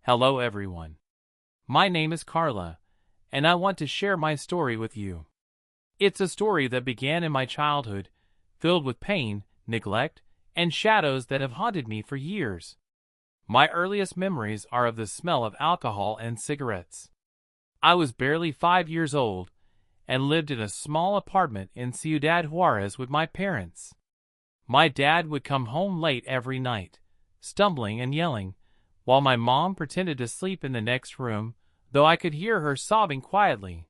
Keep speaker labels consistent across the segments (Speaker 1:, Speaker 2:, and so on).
Speaker 1: Hello everyone. My name is Carla, and I want to share my story with you. It's a story that began in my childhood, filled with pain, neglect, and shadows that have haunted me for years. My earliest memories are of the smell of alcohol and cigarettes. I was barely 5 years old and lived in a small apartment in Ciudad Juarez with my parents. My dad would come home late every night, stumbling and yelling, while my mom pretended to sleep in the next room, though I could hear her sobbing quietly.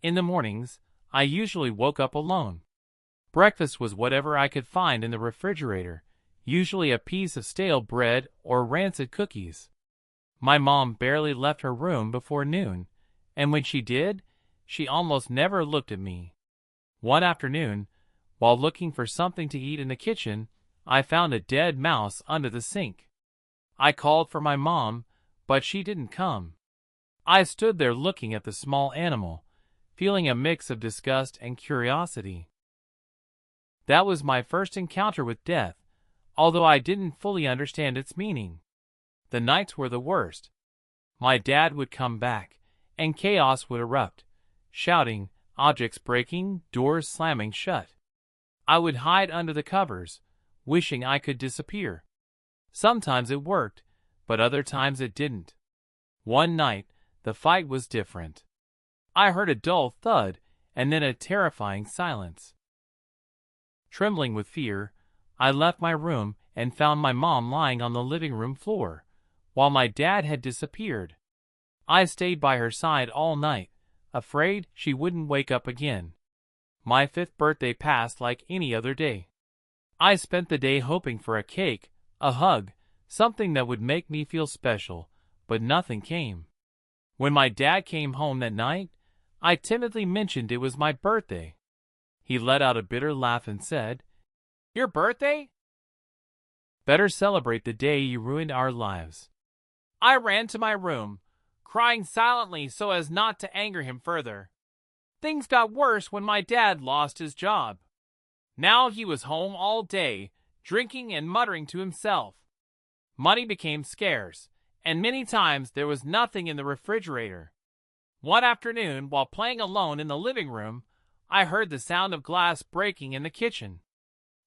Speaker 1: In the mornings, I usually woke up alone. Breakfast was whatever I could find in the refrigerator, usually a piece of stale bread or rancid cookies. My mom barely left her room before noon, and when she did, she almost never looked at me. One afternoon, while looking for something to eat in the kitchen, I found a dead mouse under the sink. I called for my mom, but she didn't come. I stood there looking at the small animal, feeling a mix of disgust and curiosity. That was my first encounter with death, although I didn't fully understand its meaning. The nights were the worst. My dad would come back, and chaos would erupt, shouting, objects breaking, doors slamming shut. I would hide under the covers, wishing I could disappear. Sometimes it worked, but other times it didn't. One night, the fight was different. I heard a dull thud and then a terrifying silence. Trembling with fear, I left my room and found my mom lying on the living room floor, while my dad had disappeared. I stayed by her side all night, afraid she wouldn't wake up again. My 5th birthday passed like any other day. I spent the day hoping for a cake, a hug, something that would make me feel special, but nothing came. When my dad came home that night, I timidly mentioned it was my birthday. He let out a bitter laugh and said, "Your birthday? Better celebrate the day you ruined our lives." I ran to my room, crying silently so as not to anger him further. Things got worse when my dad lost his job. Now he was home all day, drinking and muttering to himself. Money became scarce, and many times there was nothing in the refrigerator. One afternoon, while playing alone in the living room, I heard the sound of glass breaking in the kitchen.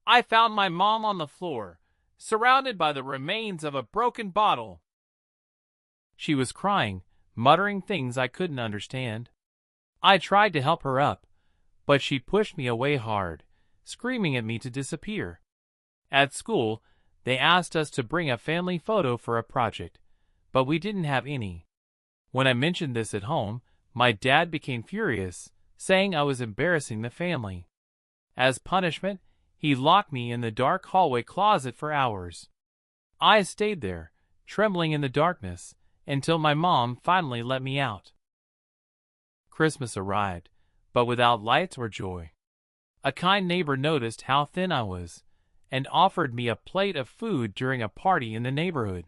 Speaker 1: I found my mom on the floor, surrounded by the remains of a broken bottle. She was crying, muttering things I couldn't understand. I tried to help her up, but she pushed me away hard, screaming at me to disappear. At school, they asked us to bring a family photo for a project, but we didn't have any. When I mentioned this at home, my dad became furious, saying I was embarrassing the family. As punishment, he locked me in the dark hallway closet for hours. I stayed there, trembling in the darkness, until my mom finally let me out. Christmas arrived, but without lights or joy. A kind neighbor noticed how thin I was, and offered me a plate of food during a party in the neighborhood.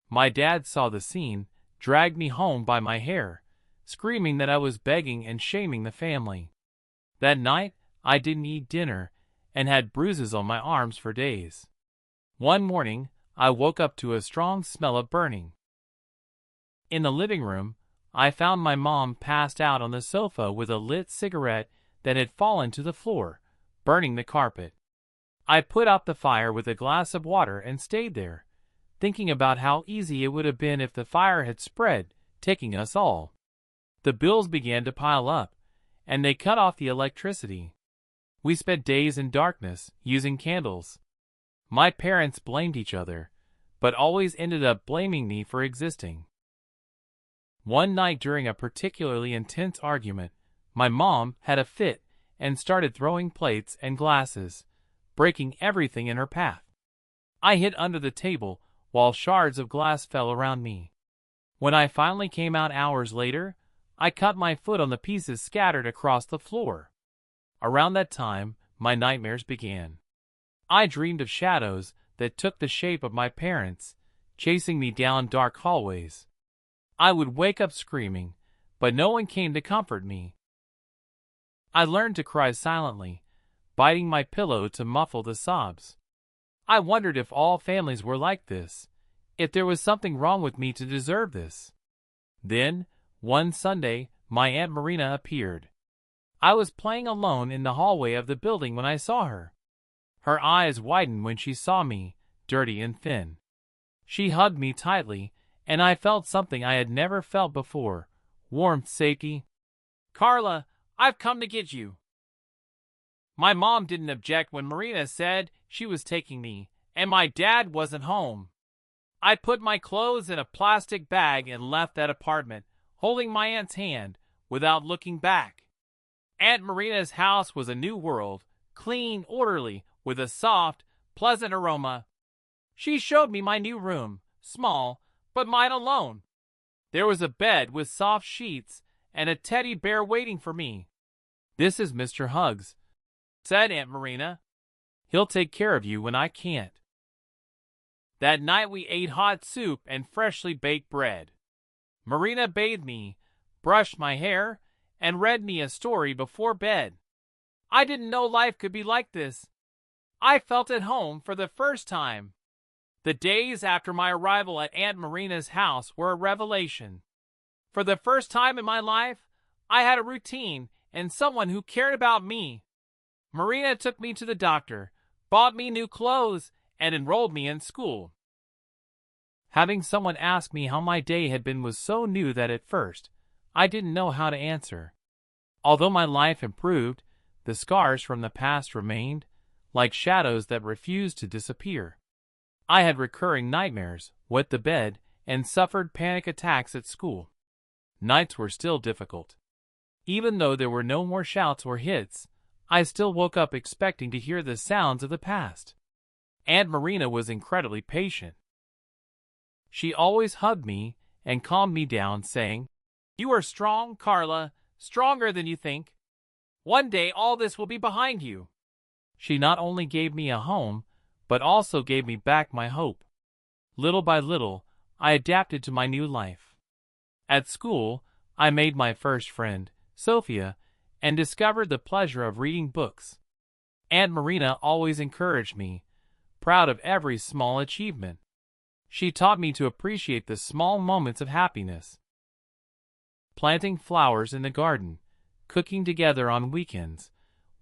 Speaker 1: My dad saw the scene, dragged me home by my hair, screaming that I was begging and shaming the family. That night, I didn't eat dinner, and had bruises on my arms for days. One morning, I woke up to a strong smell of burning. In the living room, I found my mom passed out on the sofa with a lit cigarette that had fallen to the floor, burning the carpet. I put out the fire with a glass of water and stayed there, thinking about how easy it would have been if the fire had spread, taking us all. The bills began to pile up, and they cut off the electricity. We spent days in darkness, using candles. My parents blamed each other, but always ended up blaming me for existing. One night during a particularly intense argument, my mom had a fit and started throwing plates and glasses, breaking everything in her path. I hid under the table while shards of glass fell around me. When I finally came out hours later, I cut my foot on the pieces scattered across the floor. Around that time, my nightmares began. I dreamed of shadows that took the shape of my parents, chasing me down dark hallways. I would wake up screaming, but no one came to comfort me. I learned to cry silently, biting my pillow to muffle the sobs. I wondered if all families were like this, if there was something wrong with me to deserve this. Then, one Sunday, my Aunt Marina appeared. I was playing alone in the hallway of the building when I saw her. Her eyes widened when she saw me, dirty and thin. She hugged me tightly, and I felt something I had never felt before, warmth, safety. "Carla, I've come to get you." My mom didn't object when Marina said she was taking me, and my dad wasn't home. I put my clothes in a plastic bag and left that apartment, holding my aunt's hand, without looking back. Aunt Marina's house was a new world, clean, orderly, with a soft, pleasant aroma. She showed me my new room, small, but mine alone. There was a bed with soft sheets and a teddy bear waiting for me. "This is Mr. Hugs," said Aunt Marina. "He'll take care of you when I can't." That night we ate hot soup and freshly baked bread. Marina bathed me, brushed my hair, and read me a story before bed. I didn't know life could be like this. I felt at home for the first time. The days after my arrival at Aunt Marina's house were a revelation. For the first time in my life, I had a routine and someone who cared about me. Marina took me to the doctor, bought me new clothes, and enrolled me in school. Having someone ask me how my day had been was so new that at first, I didn't know how to answer. Although my life improved, the scars from the past remained, like shadows that refused to disappear. I had recurring nightmares, wet the bed, and suffered panic attacks at school. Nights were still difficult. Even though there were no more shouts or hits, I still woke up expecting to hear the sounds of the past. Aunt Marina was incredibly patient. She always hugged me and calmed me down, saying, "You are strong, Carla, stronger than you think. One day all this will be behind you." She not only gave me a home, but also gave me back my hope. Little by little, I adapted to my new life. At school, I made my first friend, Sophia, and discovered the pleasure of reading books. Aunt Marina always encouraged me, proud of every small achievement. She taught me to appreciate the small moments of happiness. Planting flowers in the garden, cooking together on weekends,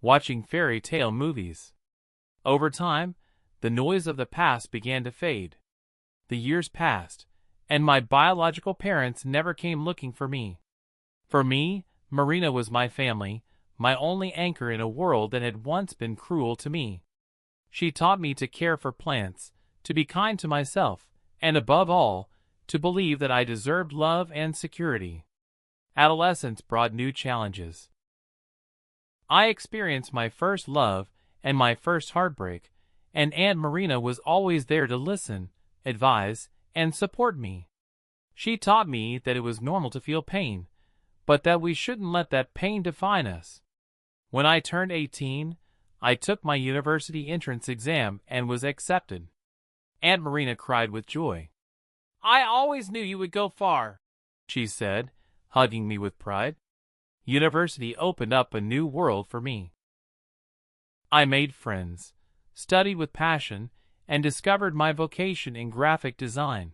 Speaker 1: watching fairy tale movies. Over time, the noise of the past began to fade. The years passed, and my biological parents never came looking for me. For me, Marina was my family, my only anchor in a world that had once been cruel to me. She taught me to care for plants, to be kind to myself, and above all, to believe that I deserved love and security. Adolescence brought new challenges. I experienced my first love and my first heartbreak, and Aunt Marina was always there to listen, advise, and support me. She taught me that it was normal to feel pain, but that we shouldn't let that pain define us. When I turned 18, I took my university entrance exam and was accepted. Aunt Marina cried with joy. "I always knew you would go far," she said, hugging me with pride. University opened up a new world for me. I made friends, studied with passion, and discovered my vocation in graphic design.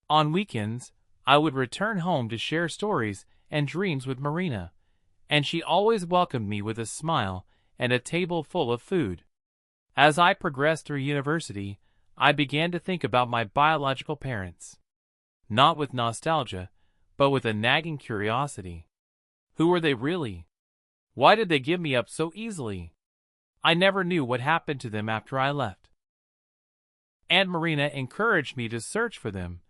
Speaker 1: On weekends, I would return home to share stories and dreams with Marina, and she always welcomed me with a smile and a table full of food. As I progressed through university, I began to think about my biological parents. Not with nostalgia, but with a nagging curiosity. Who were they really? Why did they give me up so easily? I never knew what happened to them after I left. Aunt Marina encouraged me to search for them,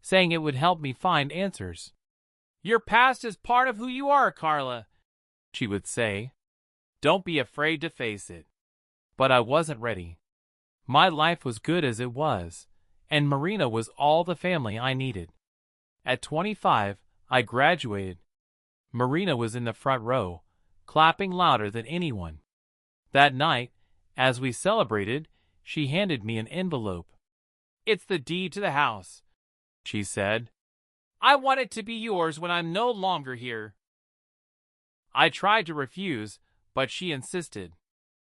Speaker 1: saying it would help me find answers. "Your past is part of who you are, Carla," she would say. "Don't be afraid to face it." But I wasn't ready. My life was good as it was, and Marina was all the family I needed. At 25, I graduated. Marina was in the front row, clapping louder than anyone. That night, as we celebrated, she handed me an envelope. "It's the deed to the house," she said. "I want it to be yours when I'm no longer here." I tried to refuse, but she insisted.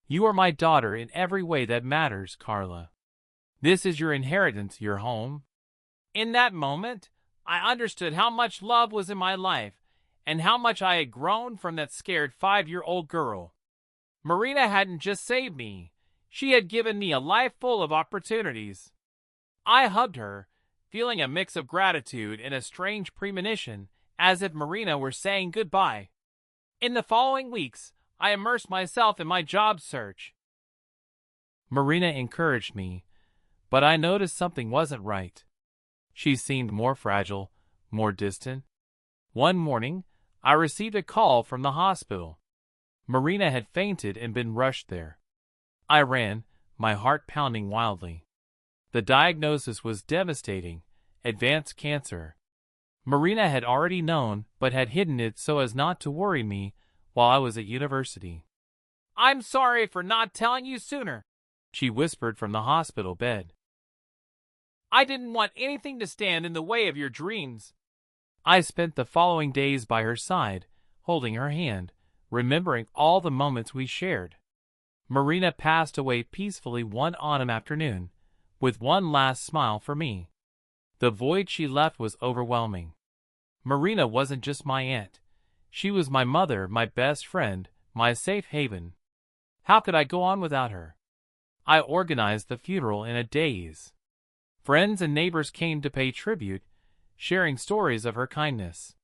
Speaker 1: "You are my daughter in every way that matters, Carla. This is your inheritance, your home." In that moment, I understood how much love was in my life and how much I had grown from that scared 5-year-old girl. Marina hadn't just saved me, she had given me a life full of opportunities. I hugged her, feeling a mix of gratitude and a strange premonition, as if Marina were saying goodbye. In the following weeks, I immersed myself in my job search. Marina encouraged me, but I noticed something wasn't right. She seemed more fragile, more distant. One morning, I received a call from the hospital. Marina had fainted and been rushed there. I ran, my heart pounding wildly. The diagnosis was devastating: advanced cancer. Marina had already known, but had hidden it so as not to worry me while I was at university. "I'm sorry for not telling you sooner," she whispered from the hospital bed. "I didn't want anything to stand in the way of your dreams." I spent the following days by her side, holding her hand, remembering all the moments we shared. Marina passed away peacefully one autumn afternoon, with one last smile for me. The void she left was overwhelming. Marina wasn't just my aunt. She was my mother, my best friend, my safe haven. How could I go on without her? I organized the funeral in a daze. Friends and neighbors came to pay tribute, sharing stories of her kindness.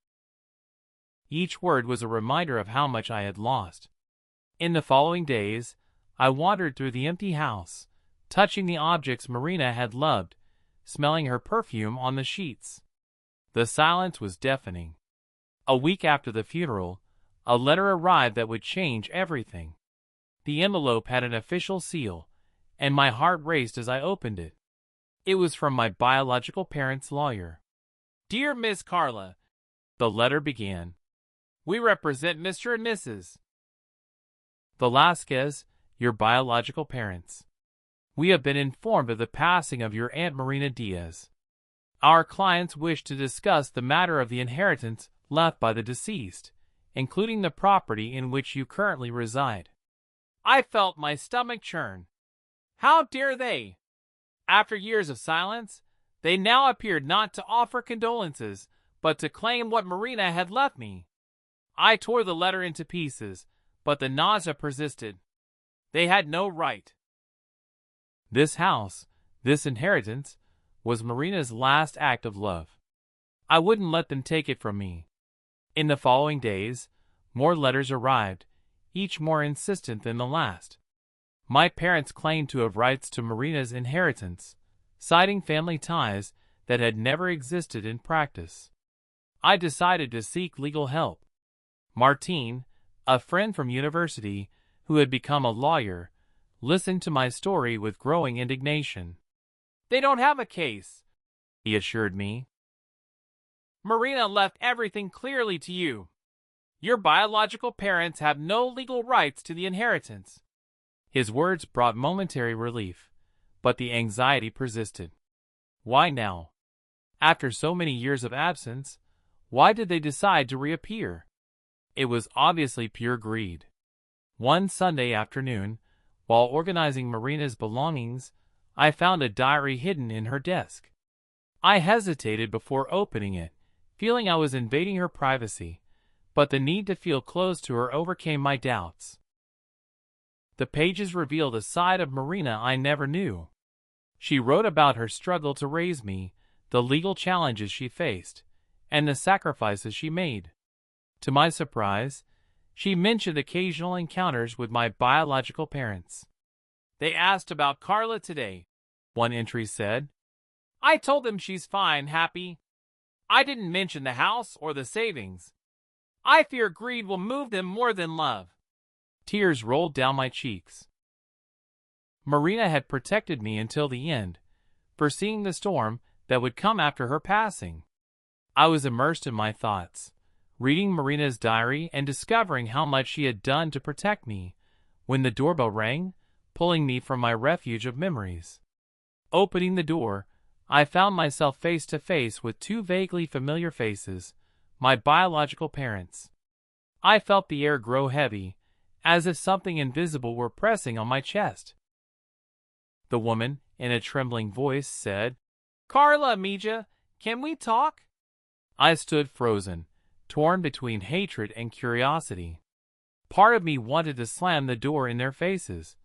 Speaker 1: Each word was a reminder of how much I had lost. In the following days, I wandered through the empty house, touching the objects Marina had loved, smelling her perfume on the sheets. The silence was deafening. A week after the funeral, a letter arrived that would change everything. The envelope had an official seal, and my heart raced as I opened it. It was from my biological parents' lawyer. "Dear Miss Carla," the letter began, "we represent Mr. and Mrs. Velasquez, your biological parents. We have been informed of the passing of your Aunt Marina Diaz. Our clients wish to discuss the matter of the inheritance left by the deceased, including the property in which you currently reside." I felt my stomach churn. How dare they? After years of silence, they now appeared not to offer condolences, but to claim what Marina had left me. I tore the letter into pieces, but the nausea persisted. They had no right. This house, this inheritance, was Marina's last act of love. I wouldn't let them take it from me. In the following days, more letters arrived, each more insistent than the last. My parents claimed to have rights to Marina's inheritance, citing family ties that had never existed in practice. I decided to seek legal help. Martine, a friend from university who had become a lawyer, listened to my story with growing indignation. "They don't have a case," he assured me. "Marina left everything clearly to you. Your biological parents have no legal rights to the inheritance." His words brought momentary relief, but the anxiety persisted. Why now? After so many years of absence, why did they decide to reappear? It was obviously pure greed. One Sunday afternoon, while organizing Marina's belongings, I found a diary hidden in her desk. I hesitated before opening it, feeling I was invading her privacy, but the need to feel close to her overcame my doubts. The pages revealed a side of Marina I never knew. She wrote about her struggle to raise me, the legal challenges she faced, and the sacrifices she made. To my surprise, she mentioned occasional encounters with my biological parents. "They asked about Carla today," one entry said. "I told them she's fine, happy. I didn't mention the house or the savings. I fear greed will move them more than love." Tears rolled down my cheeks. Marina had protected me until the end, foreseeing the storm that would come after her passing. I was immersed in my thoughts, reading Marina's diary and discovering how much she had done to protect me, when the doorbell rang, pulling me from my refuge of memories. Opening the door, I found myself face to face with two vaguely familiar faces, my biological parents. I felt the air grow heavy, as if something invisible were pressing on my chest. The woman, in a trembling voice, said, "Carla, Mija, Can we talk? I stood frozen, torn between hatred and curiosity. Part of me wanted to slam the door in their faces,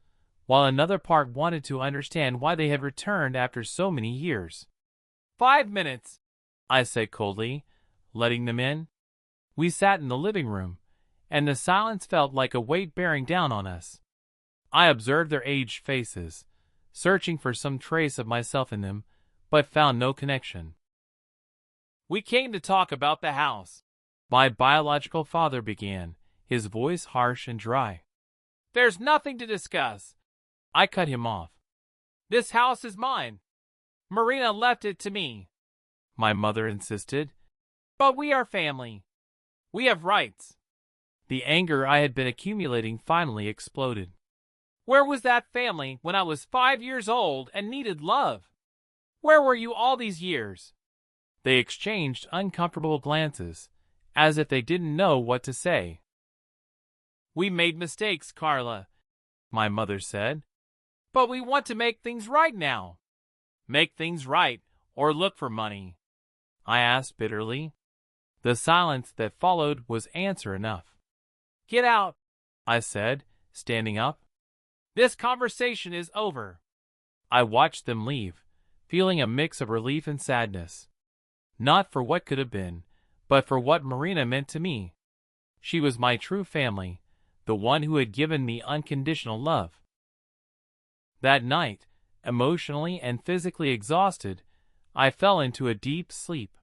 Speaker 1: while another part wanted to understand why they had returned after so many years. 5 minutes, I said coldly, letting them in. We sat in the living room, and the silence felt like a weight bearing down on us. I observed their aged faces, searching for some trace of myself in them, but found no connection. We came to talk about the house, my biological father began, his voice harsh and dry. There's nothing to discuss. I cut him off. This house is mine. Marina left it to me, my mother insisted. But we are family. We have rights. The anger I had been accumulating finally exploded. Where was that family when I was 5 years old and needed love? Where were you all these years? They exchanged uncomfortable glances, as if they didn't know what to say. We made mistakes, Carla, my mother said. But we want to make things right now. Make things right, or look for money? I asked bitterly. The silence that followed was answer enough. Get out, I said, standing up. This conversation is over. I watched them leave, feeling a mix of relief and sadness. Not for what could have been, but for what Marina meant to me. She was my true family, the one who had given me unconditional love. That night, emotionally and physically exhausted, I fell into a deep sleep.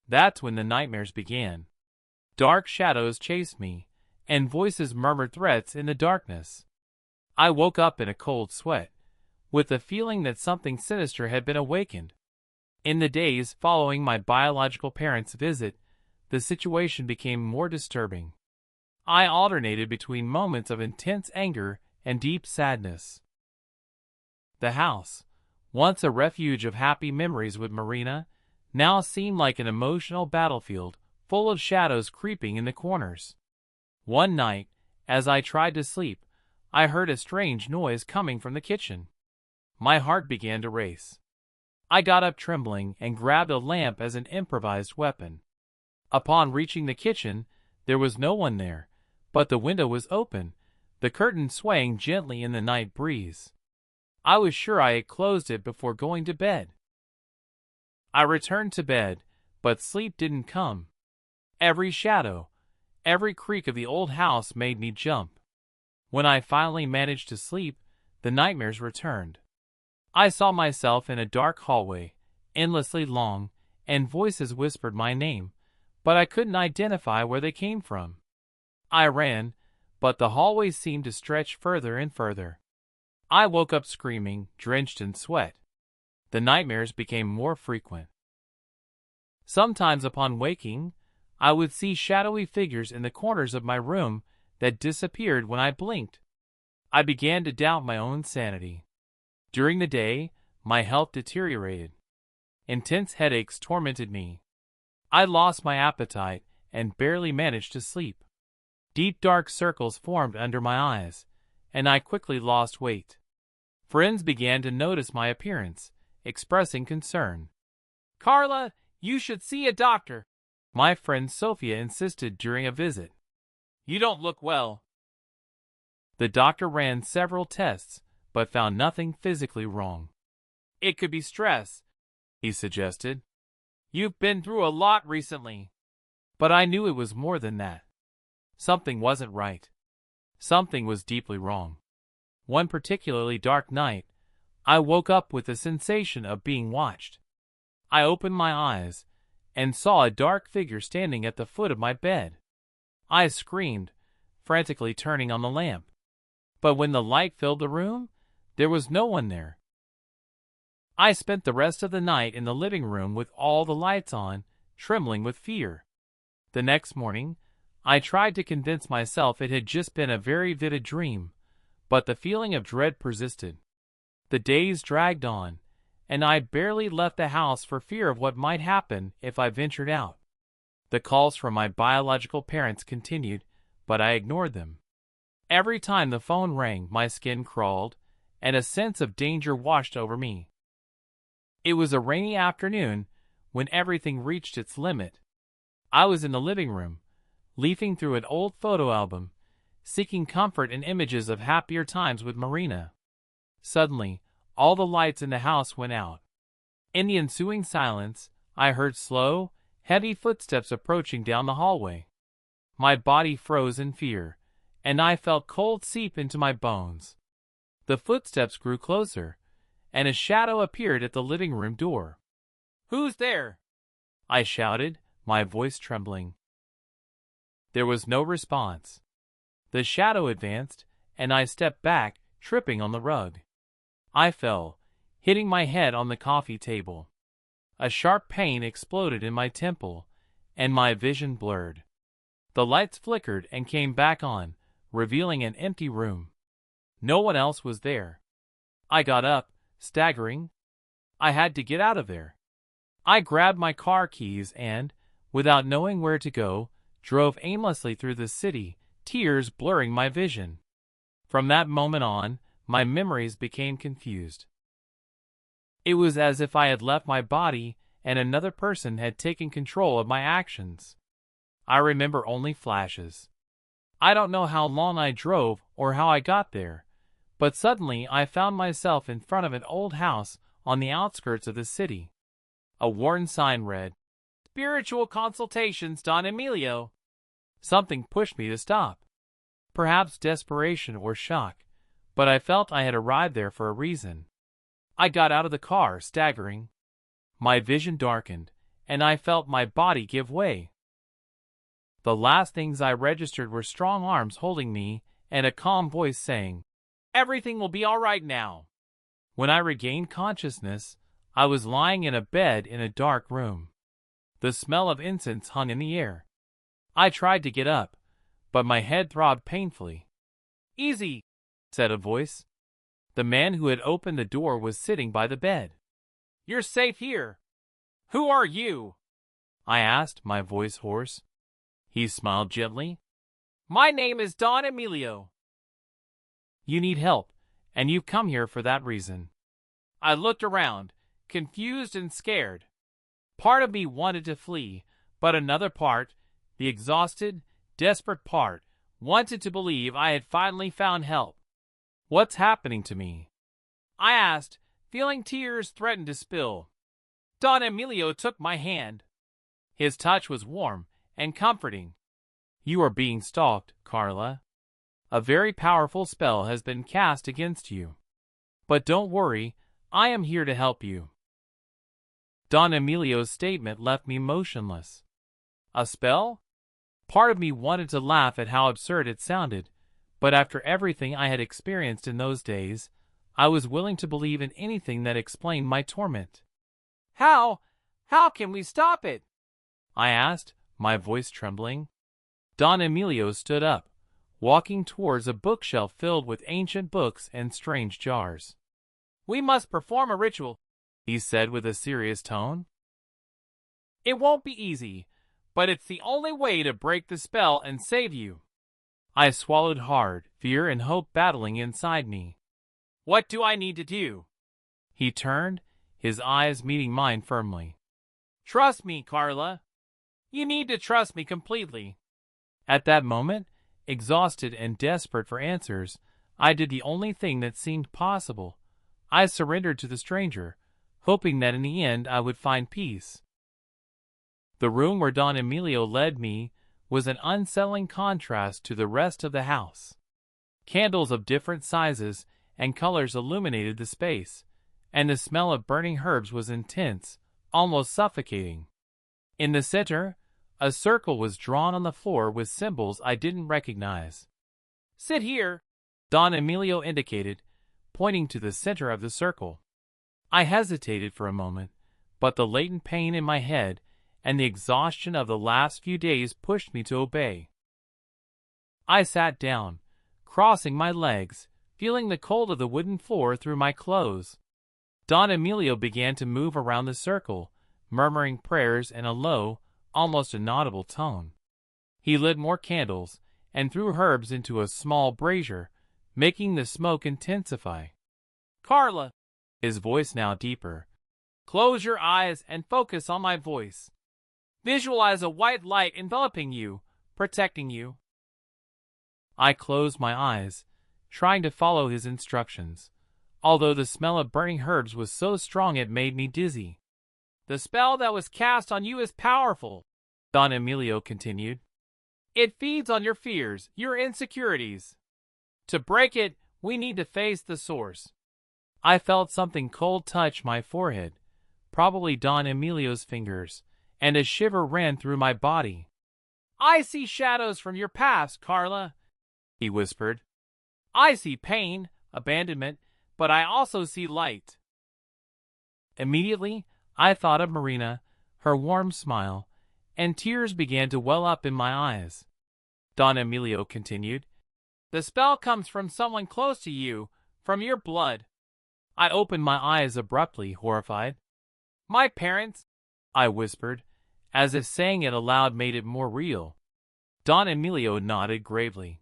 Speaker 1: That's when the nightmares began. Dark shadows chased me, and voices murmured threats in the darkness. I woke up in a cold sweat, with the feeling that something sinister had been awakened. In the days following my biological parents' visit, the situation became more disturbing. I alternated between moments of intense anger and deep sadness. The house, once a refuge of happy memories with Marina, now seemed like an emotional battlefield full of shadows creeping in the corners. One night, as I tried to sleep, I heard a strange noise coming from the kitchen. My heart began to race. I got up trembling and grabbed a lamp as an improvised weapon. Upon reaching the kitchen, there was no one there, but the window was open, the curtain swaying gently in the night breeze. I was sure I had closed it before going to bed. I returned to bed, but sleep didn't come. Every shadow, every creak of the old house made me jump. When I finally managed to sleep, the nightmares returned. I saw myself in a dark hallway, endlessly long, and voices whispered my name, but I couldn't identify where they came from. I ran, but the hallway seemed to stretch further and further. I woke up screaming, drenched in sweat. The nightmares became more frequent. Sometimes upon waking, I would see shadowy figures in the corners of my room that disappeared when I blinked. I began to doubt my own sanity. During the day, my health deteriorated. Intense headaches tormented me. I lost my appetite and barely managed to sleep. Deep dark circles formed under my eyes, and I quickly lost weight. Friends began to notice my appearance, expressing concern. Carla, you should see a doctor, my friend Sophia insisted during a visit. You don't look well. The doctor ran several tests, but found nothing physically wrong. It could be stress, he suggested. You've been through a lot recently. But I knew it was more than that. Something wasn't right. Something was deeply wrong. One particularly dark night, I woke up with the sensation of being watched. I opened my eyes and saw a dark figure standing at the foot of my bed. I screamed, frantically turning on the lamp. But when the light filled the room, there was no one there. I spent the rest of the night in the living room with all the lights on, trembling with fear. The next morning, I tried to convince myself it had just been a very vivid dream, but the feeling of dread persisted. The days dragged on, and I barely left the house for fear of what might happen if I ventured out. The calls from my biological parents continued, but I ignored them. Every time the phone rang, my skin crawled, and a sense of danger washed over me. It was a rainy afternoon when everything reached its limit. I was in the living room, leafing through an old photo album, seeking comfort in images of happier times with Marina. Suddenly, all the lights in the house went out. In the ensuing silence, I heard slow, heavy footsteps approaching down the hallway. My body froze in fear, and I felt cold seep into my bones. The footsteps grew closer, and a shadow appeared at the living room door. "Who's there?" I shouted, my voice trembling. There was no response. The shadow advanced, and I stepped back, tripping on the rug. I fell, hitting my head on the coffee table. A sharp pain exploded in my temple, and my vision blurred. The lights flickered and came back on, revealing an empty room. No one else was there. I got up, staggering. I had to get out of there. I grabbed my car keys and, without knowing where to go, drove aimlessly through the city, tears blurring my vision. From that moment on, my memories became confused. It was as if I had left my body and another person had taken control of my actions. I remember only flashes. I don't know how long I drove or how I got there, but suddenly I found myself in front of an old house on the outskirts of the city. A worn sign read, "Spiritual Consultations Don Emilio." Something pushed me to stop. Perhaps desperation or shock, but I felt I had arrived there for a reason. I got out of the car, staggering. My vision darkened, and I felt my body give way. The last things I registered were strong arms holding me and a calm voice saying, "Everything will be all right now." When I regained consciousness, I was lying in a bed in a dark room. The smell of incense hung in the air. I tried to get up, but my head throbbed painfully. "Easy," said a voice. The man who had opened the door was sitting by the bed. "You're safe here." "Who are you?" I asked, my voice hoarse. He smiled gently. "My name is Don Emilio." "You need help, and you've come here for that reason." I looked around, confused and scared. Part of me wanted to flee, but another part, the exhausted, desperate part, wanted to believe I had finally found help. "What's happening to me?" I asked, feeling tears threaten to spill. Don Emilio took my hand. His touch was warm and comforting. "You are being stalked, Carla. A very powerful spell has been cast against you. But don't worry, I am here to help you." Don Emilio's statement left me motionless. A spell? Part of me wanted to laugh at how absurd it sounded, but after everything I had experienced in those days, I was willing to believe in anything that explained my torment. How can we stop it?" I asked, my voice trembling. Don Emilio stood up, walking towards a bookshelf filled with ancient books and strange jars. "We must perform a ritual," he said with a serious tone. "It won't be easy, but it's the only way to break the spell and save you." I swallowed hard, fear and hope battling inside me. "What do I need to do?" He turned, his eyes meeting mine firmly. "Trust me, Carla. You need to trust me completely." At that moment, exhausted and desperate for answers, I did the only thing that seemed possible. I surrendered to the stranger, hoping that in the end I would find peace. The room where Don Emilio led me was an unsettling contrast to the rest of the house. Candles of different sizes and colors illuminated the space, and the smell of burning herbs was intense, almost suffocating. In the center, a circle was drawn on the floor with symbols I didn't recognize. "Sit here," Don Emilio indicated, pointing to the center of the circle. I hesitated for a moment, but the latent pain in my head and the exhaustion of the last few days pushed me to obey. I sat down, crossing my legs, feeling the cold of the wooden floor through my clothes. Don Emilio began to move around the circle, murmuring prayers in a low, almost inaudible tone. He lit more candles and threw herbs into a small brazier, making the smoke intensify. "Carla," his voice now deeper, Close your eyes and focus on my voice. Visualize a white light enveloping you, protecting you. I closed my eyes, trying to follow his instructions, although the smell of burning herbs was so strong it made me dizzy. The spell that was cast on you is powerful, Don Emilio continued. It feeds on your fears, your insecurities. To break it, we need to face the source. I felt something cold touch my forehead, probably Don Emilio's fingers, and a shiver ran through my body. I see shadows from your past, Carla, he whispered. I see pain, abandonment, but I also see light. Immediately, I thought of Marina, her warm smile, and tears began to well up in my eyes. Don Emilio continued, the spell comes from someone close to you, from your blood. I opened my eyes abruptly, horrified. My parents, I whispered, as if saying it aloud made it more real. Don Emilio nodded gravely.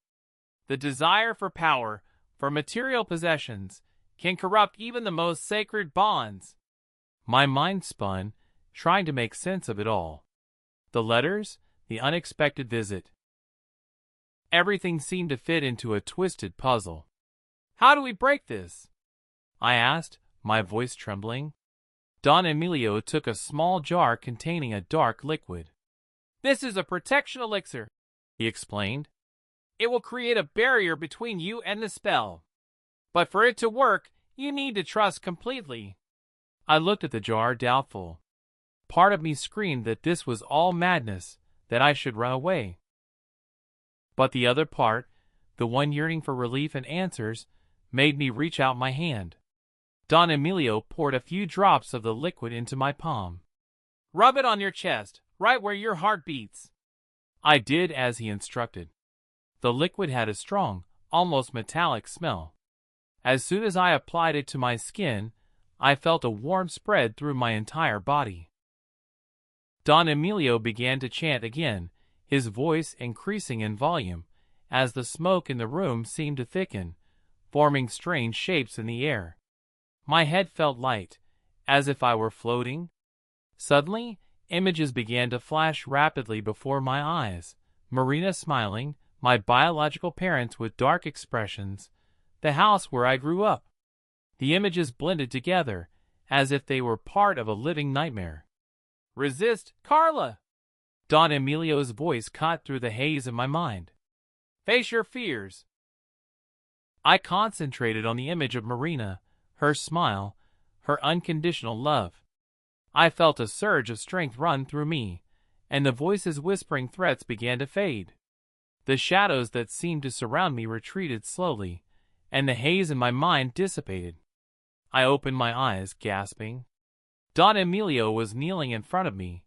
Speaker 1: The desire for power, for material possessions, can corrupt even the most sacred bonds. My mind spun, trying to make sense of it all. The letters, the unexpected visit. Everything seemed to fit into a twisted puzzle. How do we break this? I asked, my voice trembling. Don Emilio took a small jar containing a dark liquid. This is a protection elixir, he explained. It will create a barrier between you and the spell. But for it to work, you need to trust completely. I looked at the jar, doubtful. Part of me screamed that this was all madness, that I should run away. But the other part, the one yearning for relief and answers, made me reach out my hand. Don Emilio poured a few drops of the liquid into my palm. Rub it on your chest, right where your heart beats. I did as he instructed. The liquid had a strong, almost metallic smell. As soon as I applied it to my skin, I felt a warmth spread through my entire body. Don Emilio began to chant again, his voice increasing in volume, as the smoke in the room seemed to thicken, forming strange shapes in the air. My head felt light, as if I were floating. Suddenly, images began to flash rapidly before my eyes. Marina smiling, my biological parents with dark expressions, the house where I grew up. The images blended together, as if they were part of a living nightmare. Resist, Carla! Don Emilio's voice caught through the haze of my mind. Face your fears. I concentrated on the image of Marina, her smile, her unconditional love. I felt a surge of strength run through me, and the voices whispering threats began to fade. The shadows that seemed to surround me retreated slowly, and the haze in my mind dissipated. I opened my eyes, gasping. Don Emilio was kneeling in front of me,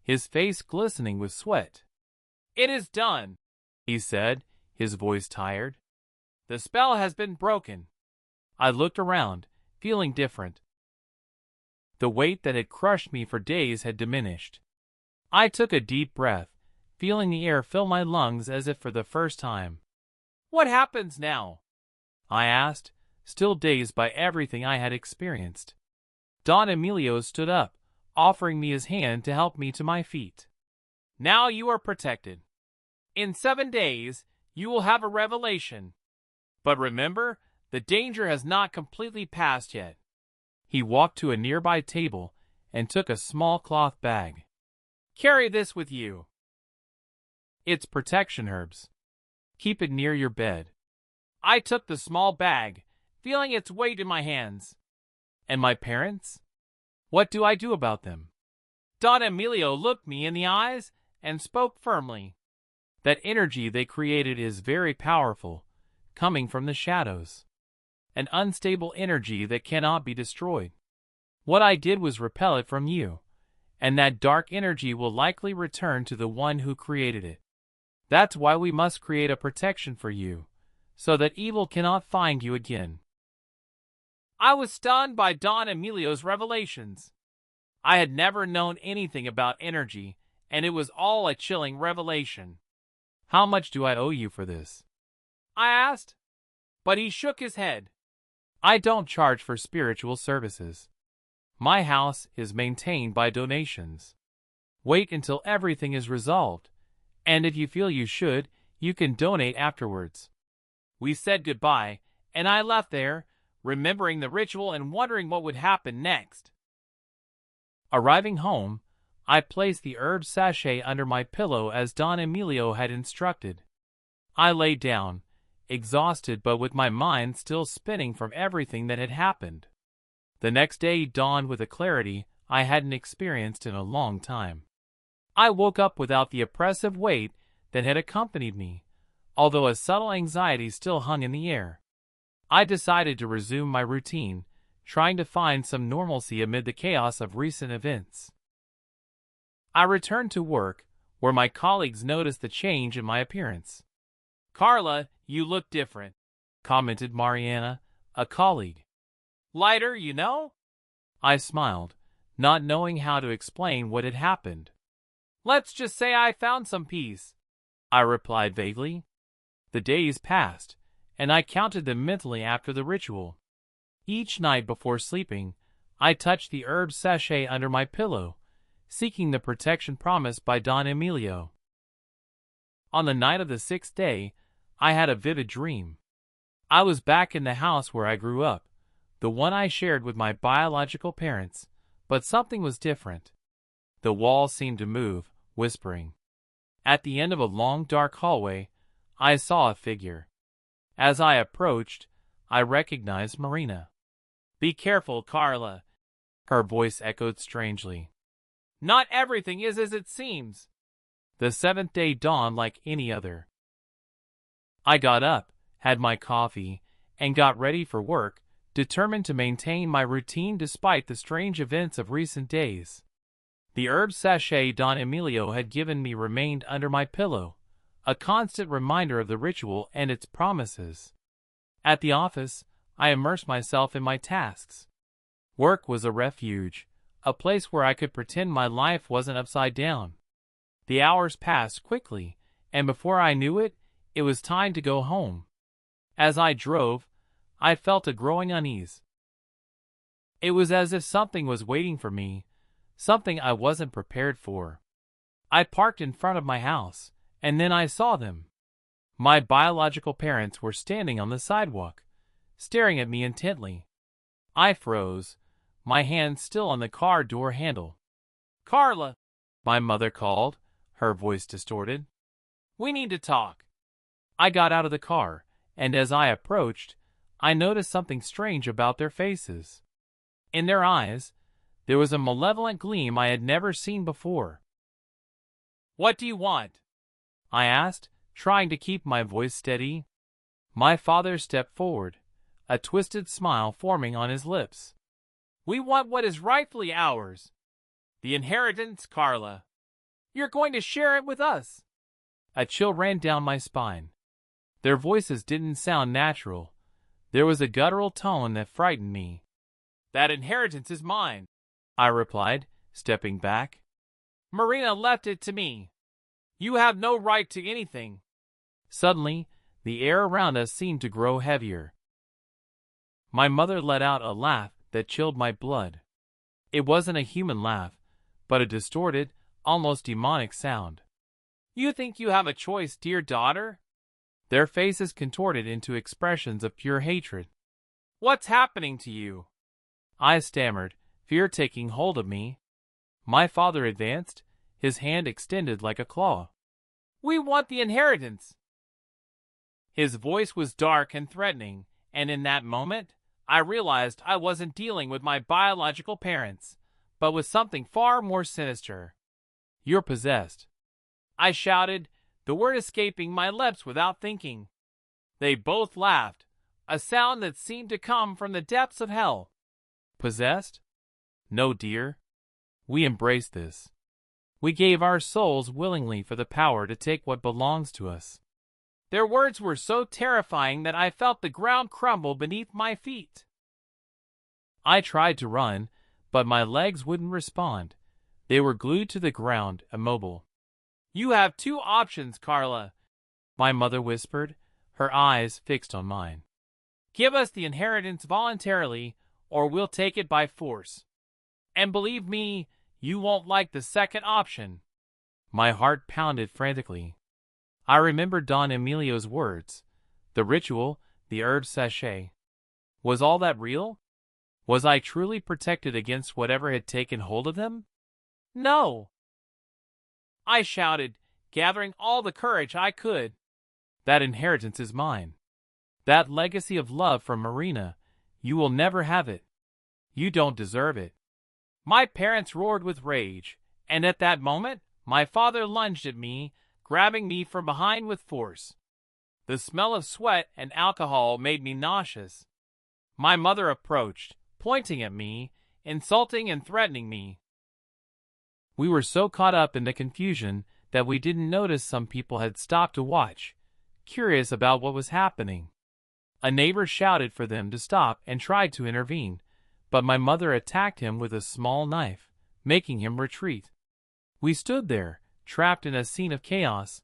Speaker 1: his face glistening with sweat. It is done, he said, his voice tired. The spell has been broken. I looked around, feeling different. The weight that had crushed me for days had diminished. I took a deep breath, feeling the air fill my lungs as if for the first time. What happens now? I asked, still dazed by everything I had experienced. Don Emilio stood up, offering me his hand to help me to my feet. Now you are protected. In 7 days, you will have a revelation. But remember, the danger has not completely passed yet. He walked to a nearby table and took a small cloth bag. Carry this with you. It's protection herbs. Keep it near your bed. I took the small bag, feeling its weight in my hands. And my parents? What do I do about them? Don Emilio looked me in the eyes and spoke firmly. That energy they created is very powerful, coming from the shadows. An unstable energy that cannot be destroyed. What I did was repel it from you, and that dark energy will likely return to the one who created it. That's why we must create a protection for you, so that evil cannot find you again. I was stunned by Don Emilio's revelations. I had never known anything about energy, and it was all a chilling revelation. How much do I owe you for this? I asked, but he shook his head. I don't charge for spiritual services. My house is maintained by donations. Wait until everything is resolved, and if you feel you should, you can donate afterwards." We said goodbye, and I left there, remembering the ritual and wondering what would happen next. Arriving home, I placed the herb sachet under my pillow as Don Emilio had instructed. I lay down, exhausted but with my mind still spinning from everything that had happened. The next day dawned with a clarity I hadn't experienced in a long time. I woke up without the oppressive weight that had accompanied me, although a subtle anxiety still hung in the air. I decided to resume my routine, trying to find some normalcy amid the chaos of recent events. I returned to work, where my colleagues noticed the change in my appearance. "Carla, you look different," commented Mariana, a colleague. "Lighter, you know?" I smiled, not knowing how to explain what had happened. "Let's just say I found some peace," I replied vaguely. The days passed, and I counted them mentally after the ritual. Each night before sleeping, I touched the herb sachet under my pillow, seeking the protection promised by Don Emilio. On the night of the 6th day, I had a vivid dream. I was back in the house where I grew up, the one I shared with my biological parents, but something was different. The walls seemed to move, whispering. At the end of a long dark hallway, I saw a figure. As I approached, I recognized Marina. "Be careful, Carla," her voice echoed strangely. "Not everything is as it seems." The 7th day dawned like any other. I got up, had my coffee, and got ready for work, determined to maintain my routine despite the strange events of recent days. The herb sachet Don Emilio had given me remained under my pillow, a constant reminder of the ritual and its promises. At the office, I immersed myself in my tasks. Work was a refuge, a place where I could pretend my life wasn't upside down. The hours passed quickly, and before I knew it, it was time to go home. As I drove, I felt a growing unease. It was as if something was waiting for me, something I wasn't prepared for. I parked in front of my house, and then I saw them. My biological parents were standing on the sidewalk, staring at me intently. I froze, my hand still on the car door handle. "Carla," my mother called, her voice distorted. "We need to talk." I got out of the car, and as I approached, I noticed something strange about their faces. In their eyes, there was a malevolent gleam I had never seen before. "What do you want?" I asked, trying to keep my voice steady. My father stepped forward, a twisted smile forming on his lips. "We want what is rightfully ours. The inheritance, Carla. You're going to share it with us." A chill ran down my spine. Their voices didn't sound natural. There was a guttural tone that frightened me. "That inheritance is mine," I replied, stepping back. "Marina left it to me. You have no right to anything." Suddenly, the air around us seemed to grow heavier. My mother let out a laugh that chilled my blood. It wasn't a human laugh, but a distorted, almost demonic sound. "You think you have a choice, dear daughter?" Their faces contorted into expressions of pure hatred. "What's happening to you?" I stammered, fear taking hold of me. My father advanced, his hand extended like a claw. "We want the inheritance." His voice was dark and threatening, and in that moment, I realized I wasn't dealing with my biological parents, but with something far more sinister. "You're possessed," I shouted, the word escaping my lips without thinking. They both laughed, a sound that seemed to come from the depths of hell. "Possessed? No, dear. We embraced this. We gave our souls willingly for the power to take what belongs to us." Their words were so terrifying that I felt the ground crumble beneath my feet. I tried to run, but my legs wouldn't respond. They were glued to the ground, immobile. "You have two options, Carla," my mother whispered, her eyes fixed on mine. "Give us the inheritance voluntarily, or we'll take it by force." And believe me, you won't like the second option." My heart pounded frantically. I remembered Don Emilio's words. The ritual, the herb sachet. Was all that real? Was I truly protected against whatever had taken hold of them? "No!" I shouted, gathering all the courage I could. "That inheritance is mine. That legacy of love from Marina, you will never have it. You don't deserve it." My parents roared with rage, and at that moment, my father lunged at me, grabbing me from behind with force. The smell of sweat and alcohol made me nauseous. My mother approached, pointing at me, insulting and threatening me. We were so caught up in the confusion that we didn't notice some people had stopped to watch, curious about what was happening. A neighbor shouted for them to stop and tried to intervene, but my mother attacked him with a small knife, making him retreat. We stood there, trapped in a scene of chaos,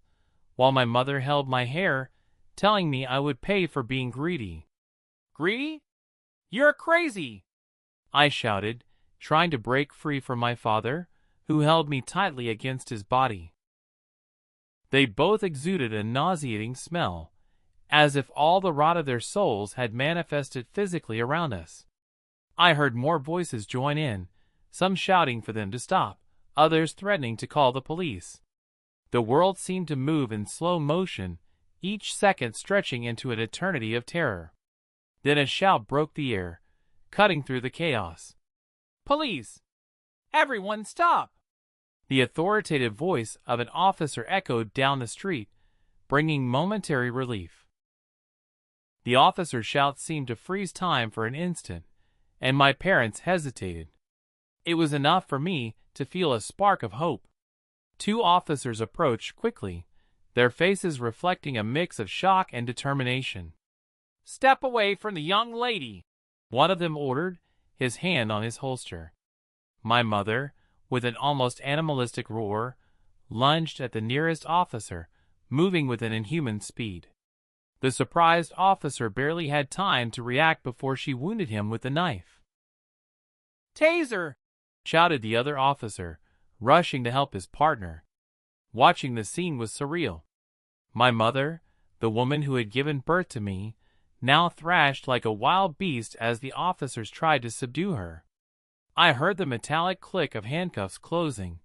Speaker 1: while my mother held my hair, telling me I would pay for being greedy. "Greedy? You're crazy!" I shouted, trying to break free from my father, who held me tightly against his body. They both exuded a nauseating smell, as if all the rot of their souls had manifested physically around us. I heard more voices join in, some shouting for them to stop, others threatening to call the police. The world seemed to move in slow motion, each second stretching into an eternity of terror. Then a shout broke the air, cutting through the chaos. "Police! Everyone stop!" The authoritative voice of an officer echoed down the street, bringing momentary relief. The officer's shout seemed to freeze time for an instant, and my parents hesitated. It was enough for me to feel a spark of hope. Two officers approached quickly, their faces reflecting a mix of shock and determination. "Step away from the young lady," one of them ordered, his hand on his holster. My mother, with an almost animalistic roar, lunged at the nearest officer, moving with an inhuman speed. The surprised officer barely had time to react before she wounded him with the knife. "Taser!" shouted the other officer, rushing to help his partner. Watching the scene was surreal. My mother, the woman who had given birth to me, now thrashed like a wild beast as the officers tried to subdue her. I heard the metallic click of handcuffs closing,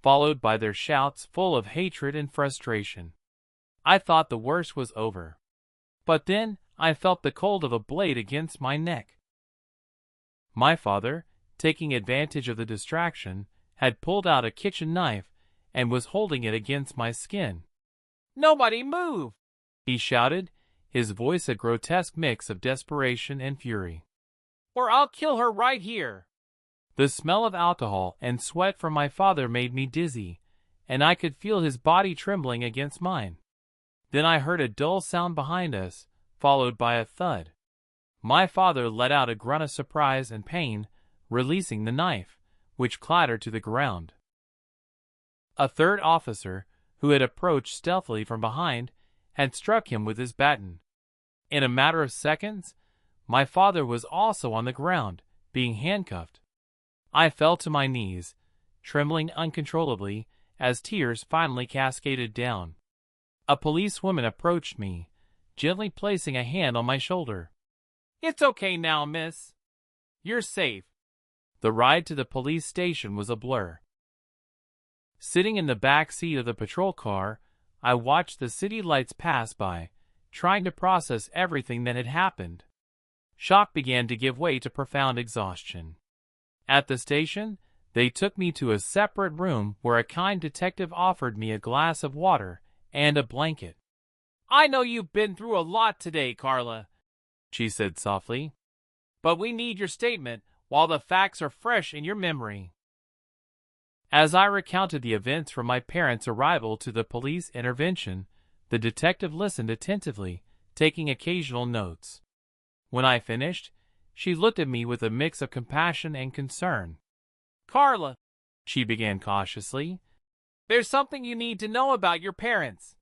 Speaker 1: followed by their shouts full of hatred and frustration. I thought the worst was over. But then I felt the cold of a blade against my neck. My father, taking advantage of the distraction, had pulled out a kitchen knife and was holding it against my skin. "Nobody move!" he shouted, his voice a grotesque mix of desperation and fury. "Or I'll kill her right here!" The smell of alcohol and sweat from my father made me dizzy, and I could feel his body trembling against mine. Then I heard a dull sound behind us, followed by a thud. My father let out a grunt of surprise and pain, releasing the knife, which clattered to the ground. A third officer, who had approached stealthily from behind, had struck him with his baton. In a matter of seconds, my father was also on the ground, being handcuffed. I fell to my knees, trembling uncontrollably as tears finally cascaded down. A policewoman approached me, gently placing a hand on my shoulder. "It's okay now, miss. You're safe." The ride to the police station was a blur. Sitting in the back seat of the patrol car, I watched the city lights pass by, trying to process everything that had happened. Shock began to give way to profound exhaustion. At the station, they took me to a separate room where a kind detective offered me a glass of water and a blanket. "I know you've been through a lot today, Carla," she said softly, "but we need your statement while the facts are fresh in your memory." As I recounted the events from my parents' arrival to the police intervention, the detective listened attentively, taking occasional notes. When I finished, she looked at me with a mix of compassion and concern. "Carla," she began cautiously, "there's something you need to know about your parents."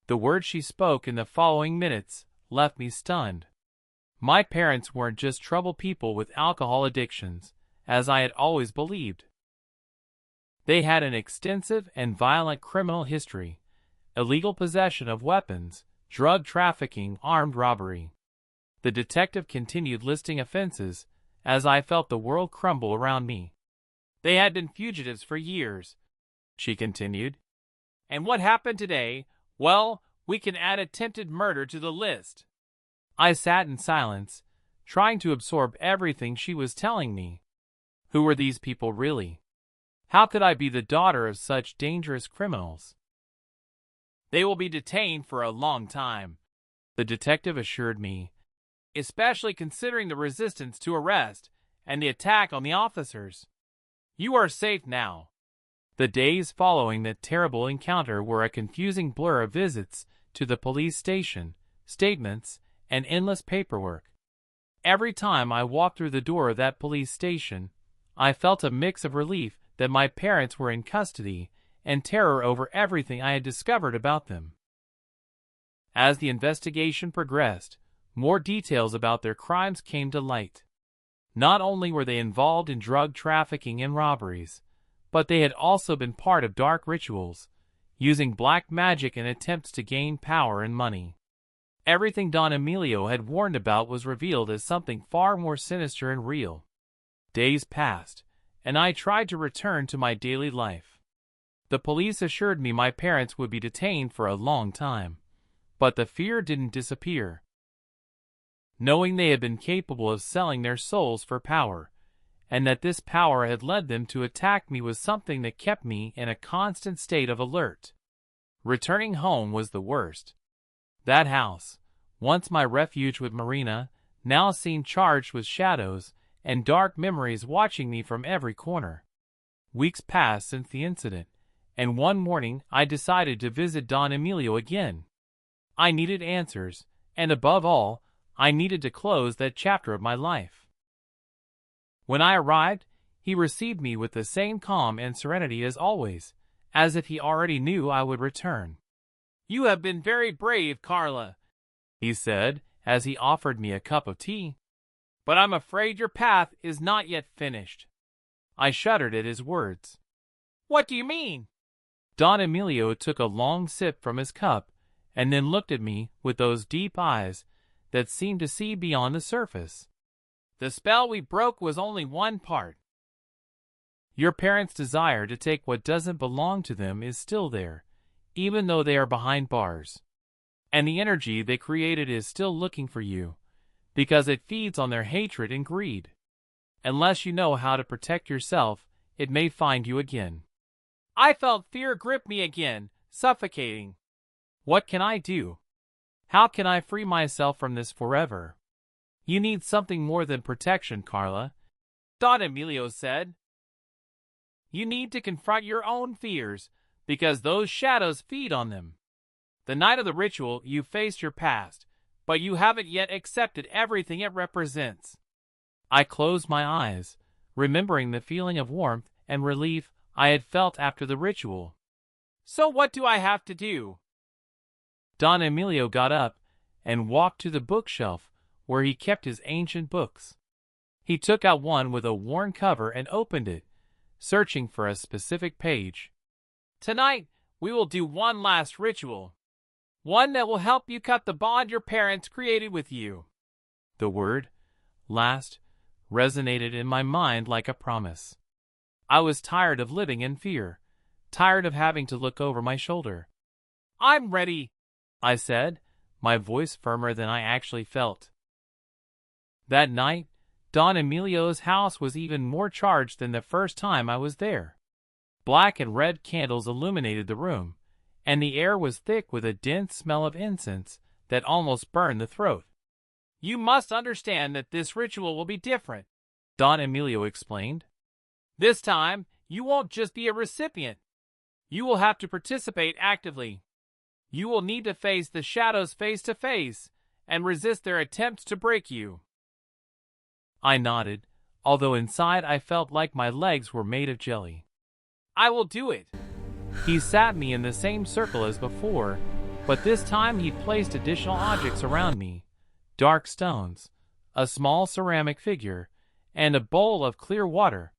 Speaker 1: The words she spoke in the following minutes left me stunned. My parents weren't just troubled people with alcohol addictions, as I had always believed. They had an extensive and violent criminal history, illegal possession of weapons, drug trafficking, armed robbery. The detective continued listing offenses as I felt the world crumble around me. They had been fugitives for years, she continued. And what happened today? Well, we can add attempted murder to the list. I sat in silence, trying to absorb everything she was telling me. Who were these people really? How could I be the daughter of such dangerous criminals? They will be detained for a long time, the detective assured me, especially considering the resistance to arrest and the attack on the officers. You are safe now. The days following that terrible encounter were a confusing blur of visits to the police station, statements, and endless paperwork. Every time I walked through the door of that police station, I felt a mix of relief that my parents were in custody and terror over everything I had discovered about them. As the investigation progressed, more details about their crimes came to light. Not only were they involved in drug trafficking and robberies, but they had also been part of dark rituals, using black magic in attempts to gain power and money. Everything Don Emilio had warned about was revealed as something far more sinister and real. Days passed, and I tried to return to my daily life. The police assured me my parents would be detained for a long time, but the fear didn't disappear. Knowing they had been capable of selling their souls for power, and that this power had led them to attack me was something that kept me in a constant state of alert. Returning home was the worst. That house, once my refuge with Marina, now seemed charged with shadows and dark memories watching me from every corner. Weeks passed since the incident, and one morning I decided to visit Don Emilio again. I needed answers, and above all, I needed to close that chapter of my life. When I arrived, he received me with the same calm and serenity as always, as if he already knew I would return. "You have been very brave, Carla," he said as he offered me a cup of tea. "But I'm afraid your path is not yet finished." I shuddered at his words. "What do you mean?" Don Emilio took a long sip from his cup and then looked at me with those deep eyes that seemed to see beyond the surface. "The spell we broke was only one part. Your parents' desire to take what doesn't belong to them is still there, even though they are behind bars. And the energy they created is still looking for you, because it feeds on their hatred and greed. Unless you know how to protect yourself, it may find you again." I felt fear grip me again, suffocating. What can I do? How can I free myself from this forever? "You need something more than protection, Carla," Don Emilio said. "You need to confront your own fears, because those shadows feed on them. The night of the ritual, you faced your past, but you haven't yet accepted everything it represents." I closed my eyes, remembering the feeling of warmth and relief I had felt after the ritual. "So what do I have to do?" Don Emilio got up and walked to the bookshelf where he kept his ancient books. He took out one with a worn cover and opened it, searching for a specific page. "Tonight, we will do one last ritual. One that will help you cut the bond your parents created with you." The word, last, resonated in my mind like a promise. I was tired of living in fear, tired of having to look over my shoulder. "I'm ready," I said, my voice firmer than I actually felt. That night, Don Emilio's house was even more charged than the first time I was there. Black and red candles illuminated the room, and the air was thick with a dense smell of incense that almost burned the throat. "You must understand that this ritual will be different," Don Emilio explained. "This time, you won't just be a recipient. You will have to participate actively. You will need to face the shadows face to face and resist their attempts to break you." I nodded, although inside I felt like my legs were made of jelly. "I will do it." He sat me in the same circle as before, but this time he'd placed additional objects around me: dark stones, a small ceramic figure, and a bowl of clear water